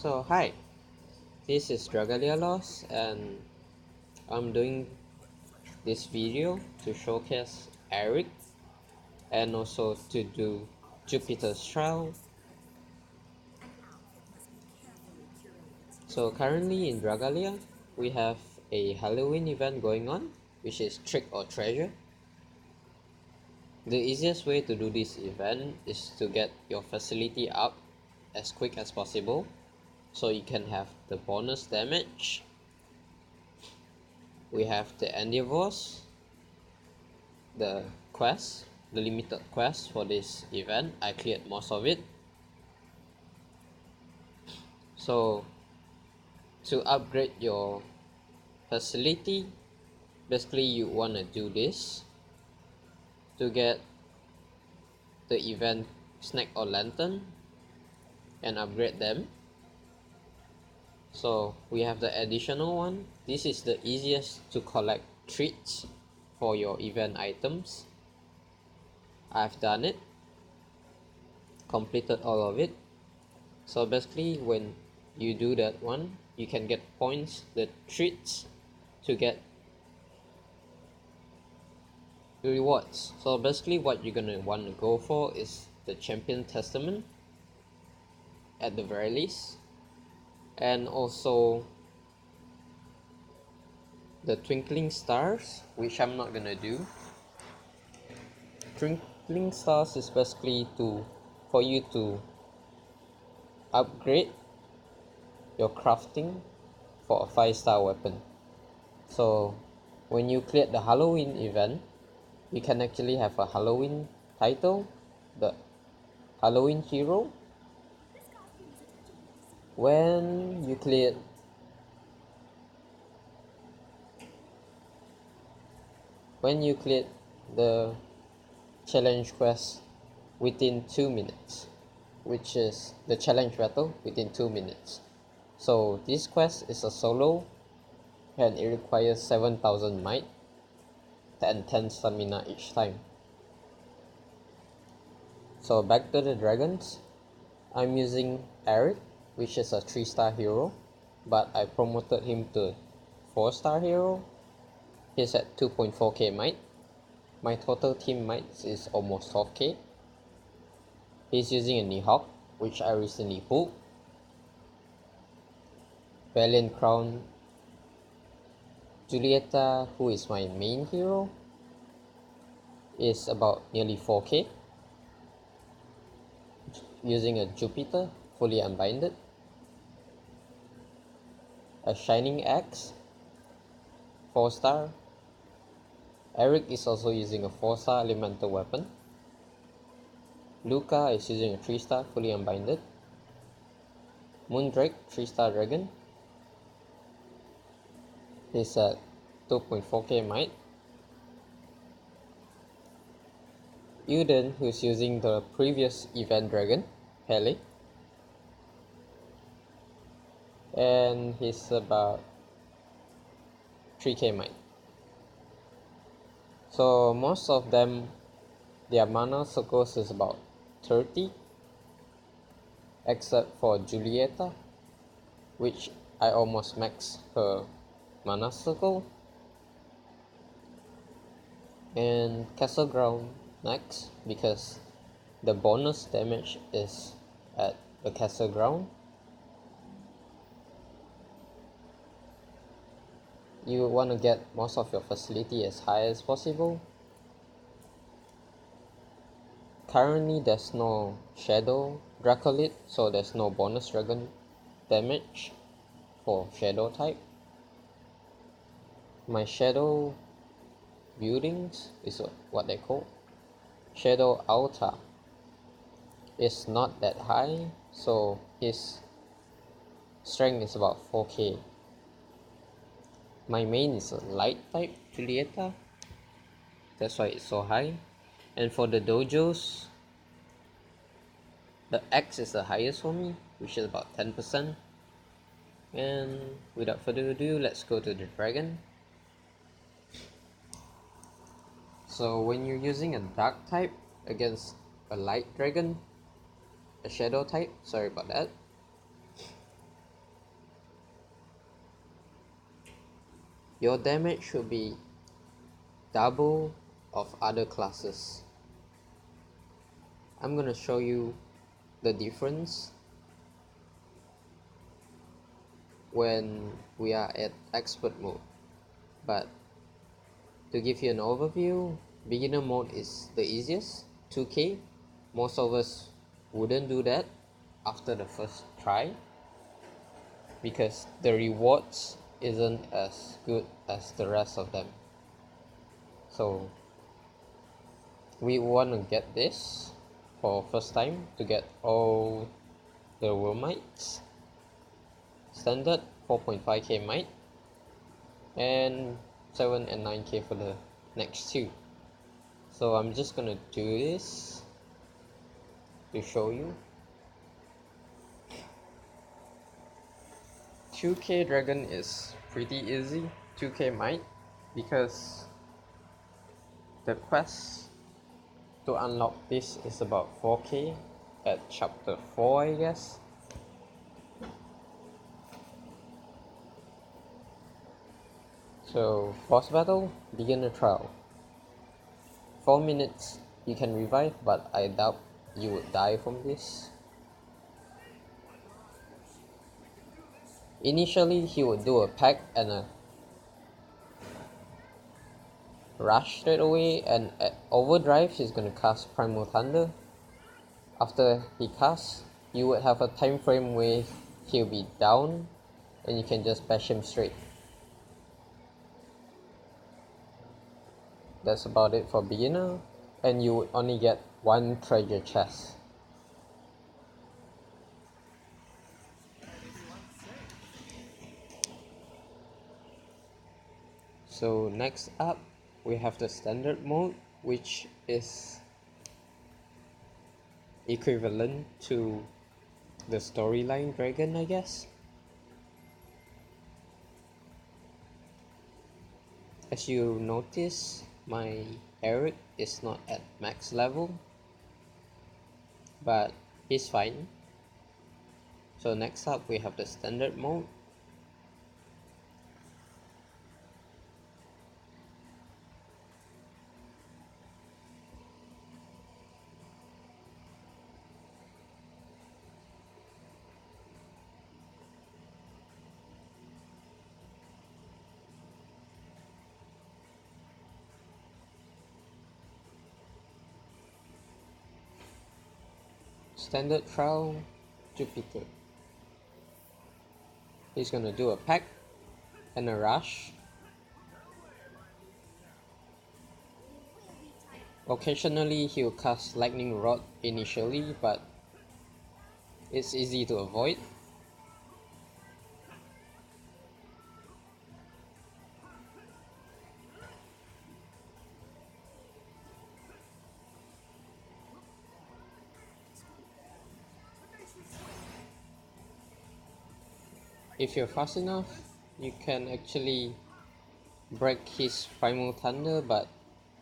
So hi, this is Dragalia Loss and I'm doing this video to showcase Eric and also to do Jupiter's trial. So currently in Dragalia we have a Halloween event going on, which is Trick or Treasure. The easiest way to do this event is to get your facility up as quick as possible so you can have the bonus damage. We have the endeavors, the quest, the limited quest for this event. I cleared most of it. So to upgrade your facility, basically you want to do this to get the event snack or lantern and upgrade them. So we have the additional one. This is the easiest to collect treats for your event items. I've done it, completed all of it. So basically when you do that one, you can get points, the treats, to get rewards. So basically what you're gonna want to go for is the Champion Testament at the very least, and also the Twinkling Stars, which I'm not gonna do. Twinkling Stars is basically for you to upgrade your crafting for a 5-star weapon. So when you clear the Halloween event, you can actually have a Halloween title, the Halloween Hero. When you clear the challenge quest within 2 minutes, which is the challenge battle within 2 minutes. So this quest is a solo and it requires 7,000 might and 10 stamina each time. So back to the dragons, I'm using Eric, which is a 3-star hero, but I promoted him to 4-star hero. He's at 2.4k might. My total team might is almost 12k. He's using a Nighthawk, which I recently pulled. Valiant Crown Julietta, who is my main hero, is about nearly 4k. Using a Jupiter, fully unbinded. A Shining Axe, 4-star. Eric is also using a 4-star elemental weapon. Luca is using a 3-star, fully unbinded. Moondrake, 3-star dragon. He's at 2.4k might. Uden, who's using the previous event dragon, Pele. And he's about 3k might. So most of them, their mana circles is about 30, except for Julietta, which I almost maxed her mana circle. And Castle Ground next, because the bonus damage is at the Castle Ground. You want to get most of your facility as high as possible. Currently there's no Shadow Dracolit, so there's no bonus dragon damage for Shadow type. My Shadow buildings is what they call Shadow Altar is not that high, so his strength is about 4k. My main is a light type Julietta, that's why it's so high. And for the dojos, the X is the highest for me, which is about 10%. And without further ado, let's go to the dragon. So when you're using a dark type against a light dragon, a shadow type, sorry about that, your damage should be double of other classes. I'm gonna show you the difference when we are at expert mode, but to give you an overview, beginner mode is the easiest, 2k. Most of us wouldn't do that after the first try because the rewards isn't as good as the rest of them. So we want to get this for first time to get all the wormites. Standard 4.5k mite and 7 and 9k for the next two. So I'm just gonna do this to show you. 2k dragon is pretty easy, 2k mite, because the quest to unlock this is about 4k at chapter 4, I guess. So boss battle, beginner trial. 4 minutes you can revive, but I doubt you would die from this. Initially he would do a pack and a rush straight away, and at overdrive he's gonna cast Primal Thunder. After he casts, you would have a time frame where he'll be down and you can just bash him straight. That's about it for beginner, and you would only get one treasure chest. So next up we have the standard mode, which is equivalent to the storyline dragon, I guess. As you notice, my Eric is not at max level, but he's fine. So next up we have the standard mode. Standard trial, Jupiter. He's gonna do a pack and a rush. Occasionally he'll cast lightning rod initially, but it's easy to avoid. If you're fast enough, you can actually break his Primal Thunder, but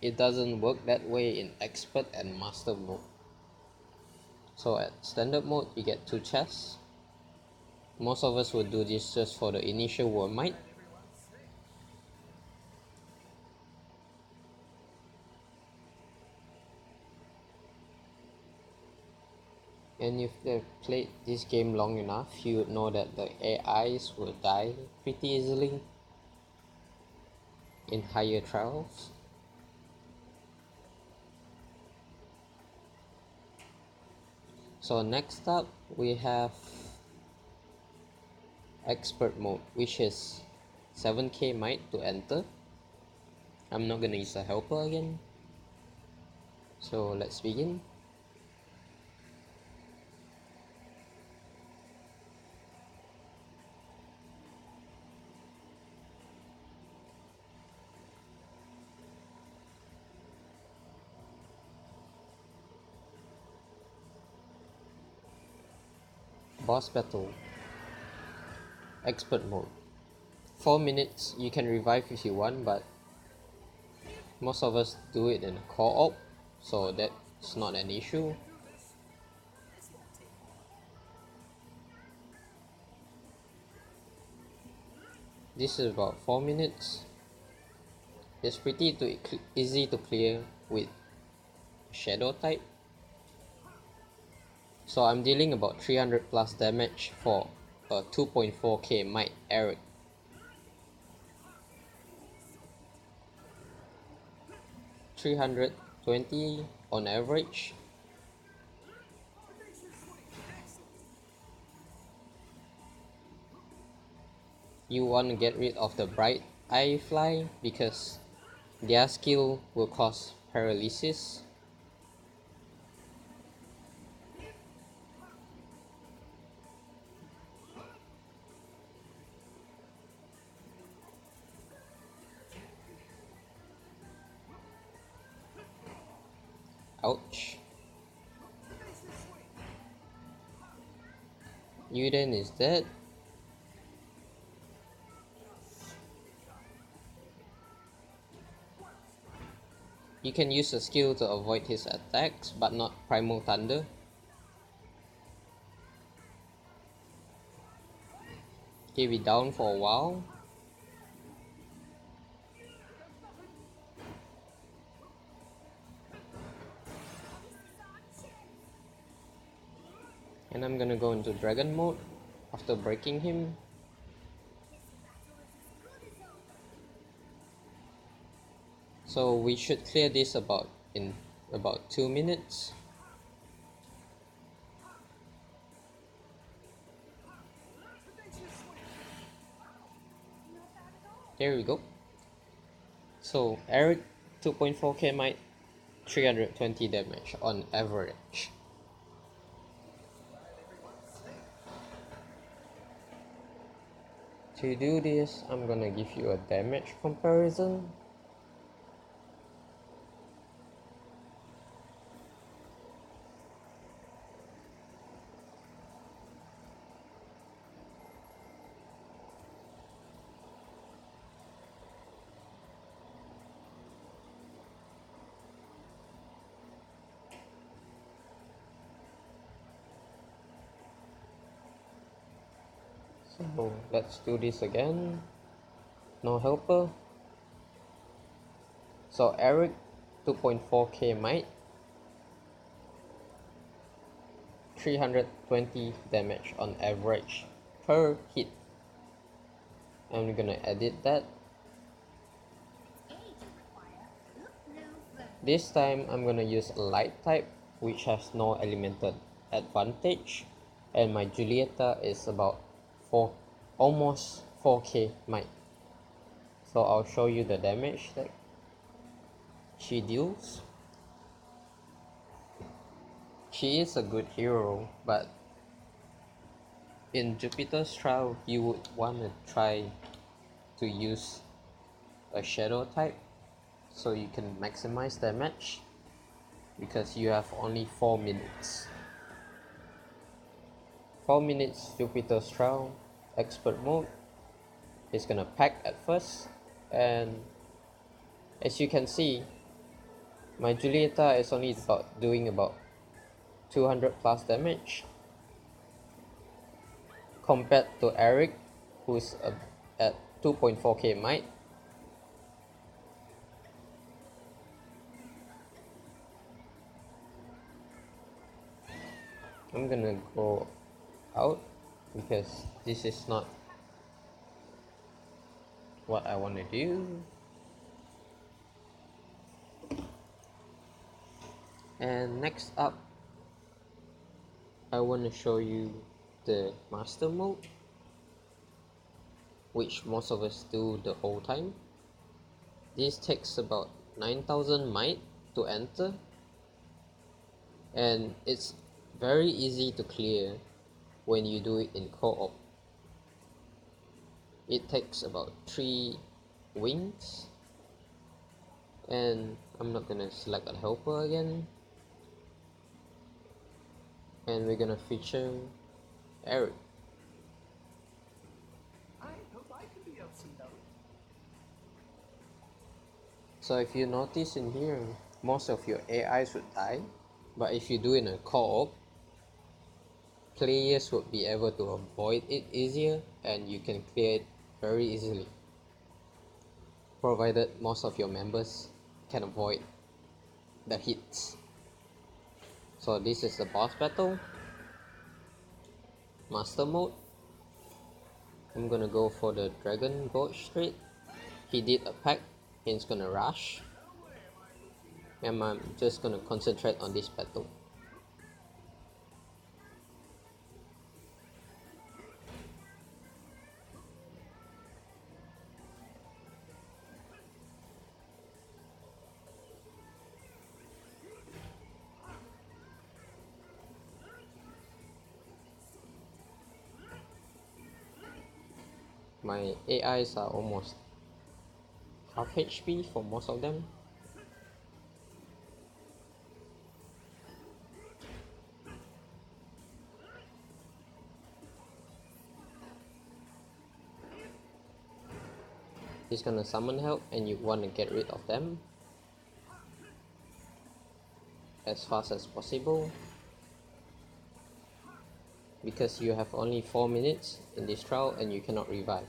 it doesn't work that way in expert and master mode. So at standard mode you get 2 chests. Most of us would do this just for the initial wormite. And if they've played this game long enough, you would know that the AIs will die pretty easily in higher trials. So next up we have expert mode, which is 7k might to enter. I'm not gonna use a helper again. So let's begin. Boss battle, expert mode. 4 minutes, you can revive if you want, but most of us do it in a co-op, so that's not an issue. This is about 4 minutes. It's pretty easy to clear with shadow type. So I'm dealing about 300 plus damage for a 2.4k might Eric. $320 on average. You want to get rid of the bright eye fly because their skill will cause paralysis. Ouch. Yuden is dead. You can use a skill to avoid his attacks, but not Primal Thunder. He'll be down for a while. And I'm gonna go into Dragon mode after breaking him. So we should clear this in about 2 minutes. There we go. So Eric 2.4k might, 320 damage on average. To do this, I'm gonna give you a damage comparison. So let's do this again. No helper. So Eric 2.4k might, 320 damage on average per hit. I'm gonna edit that. This time I'm gonna use a light type which has no elemental advantage, and my Julietta is about almost 4k might. So I'll show you the damage that she deals. She is a good hero, but in Jupiter's Trial you would want to try to use a shadow type so you can maximize damage, because you have only 4 minutes. 4 minutes Jupiter's Trial, expert mode. It's gonna pack at first, and as you can see, my Julietta is only doing about 200 plus damage compared to Eric, who's at 2.4k might. I'm gonna go out because this is not what I want to do. And next up, I want to show you the master mode, which most of us do the whole time. This takes about 9,000 might to enter, and it's very easy to clear when you do it in co-op. It takes about 3 wings, and I'm not gonna select a helper again, and we're gonna feature Eric. So if you notice in here, most of your AIs would die, but if you do it in a co-op, players would be able to avoid it easier, and you can clear it very easily, provided most of your members can avoid the hits. So this is the boss battle, master mode. I'm gonna go for the dragon goat street. He did a pack, he's gonna rush, and I'm just gonna concentrate on this battle. My AIs are almost half HP for most of them. He's gonna summon help and you want to get rid of them as fast as possible, because you have only 4 minutes in this trial and you cannot revive.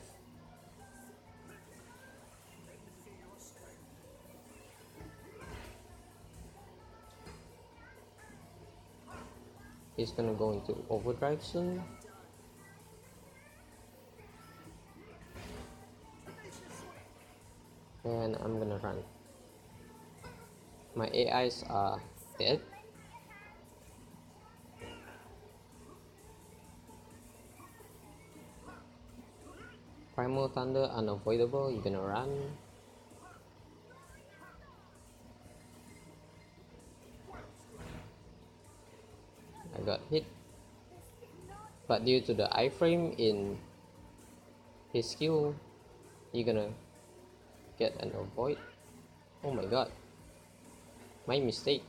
He's gonna go into overdrive soon. And I'm gonna run. My AIs are dead. Primal Thunder unavoidable, you're gonna run. I got hit. But due to the iframe in his skill, you're gonna get an avoid. Oh my god. My mistake.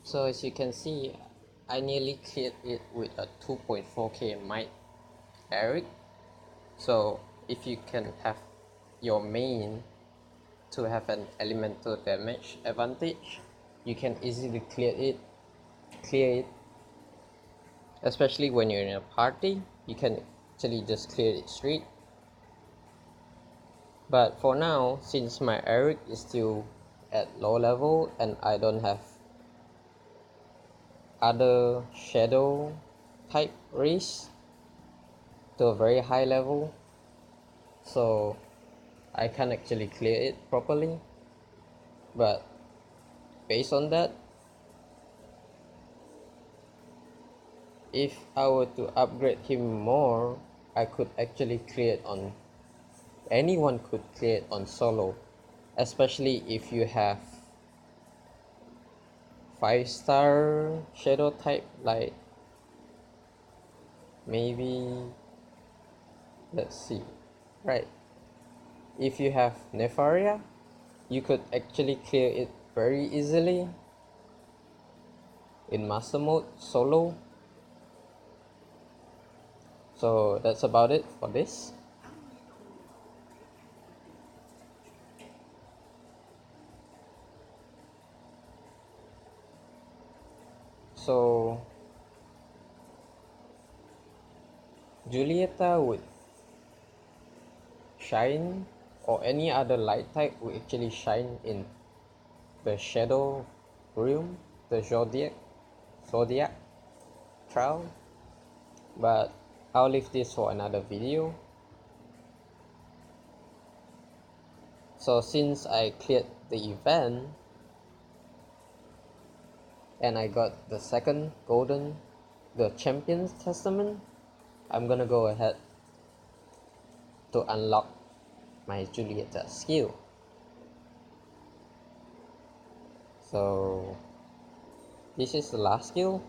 So as you can see, I nearly cleared it with a 2.4k might Eric. So if you can have your main to have an elemental damage advantage, you can easily clear it. Especially when you're in a party, you can actually just clear it straight. But for now, since my Eric is still at low level and I don't have other shadow type race to a very high level, so I can't actually clear it properly. But based on that, if I were to upgrade him more, I could actually create on, anyone could create on solo, especially if you have 5-star shadow type, like maybe, let's see, right, if you have Nefaria, you could actually clear it very easily in master mode solo. So that's about it for this. So Julietta would shine, or any other light type would actually shine in the shadow realm, the zodiac trial, but I'll leave this for another video. So since I cleared the event and I got the second golden, the Champion's Testament, I'm gonna go ahead to unlock my Julietta skill. So this is the last skill,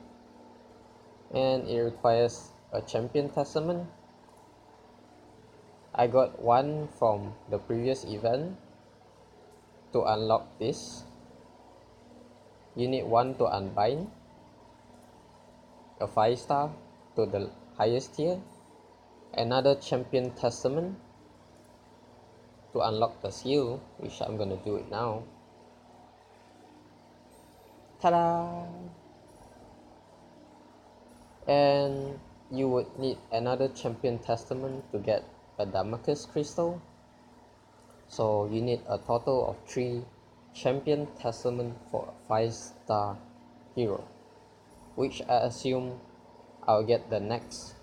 and it requires a Champion Testament. I got one from the previous event. To unlock this, you need one to unbind, a 5-star to the highest tier, another Champion Testament to unlock the skill, which I'm gonna do it now. Ta-da! And you would need another Champion Testament to get a Damascus Crystal. So you need a total of 3 Champion Testament for a 5-star hero, which I assume I'll get the next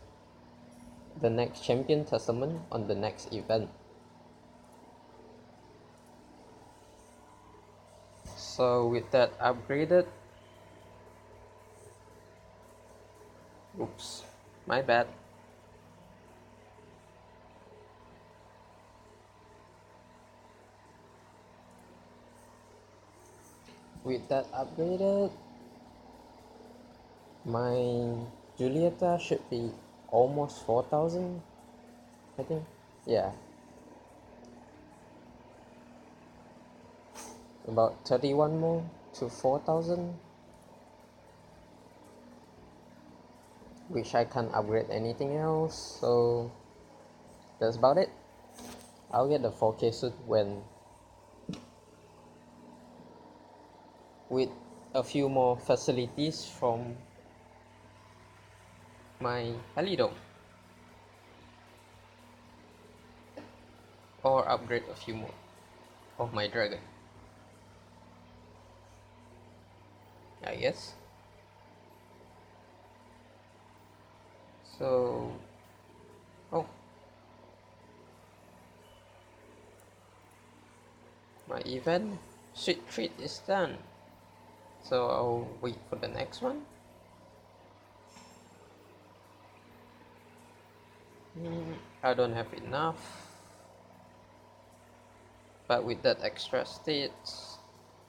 Champion Testament on the next event. So with that upgraded, oops, my bad. With that upgraded, my Julietta should be almost 4,000, I think. Yeah, about 31 more to 4,000, which I can't upgrade anything else, so that's about it. I'll get the 4K suit when, with a few more facilities from my Halidom, or upgrade a few more of my dragon, I guess. So, oh, my event sweet treat is done, so I'll wait for the next one. I don't have enough, but with that extra state,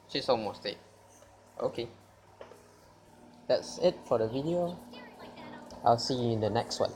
she's almost dead. Okay, that's it for the video. I'll see you in the next one.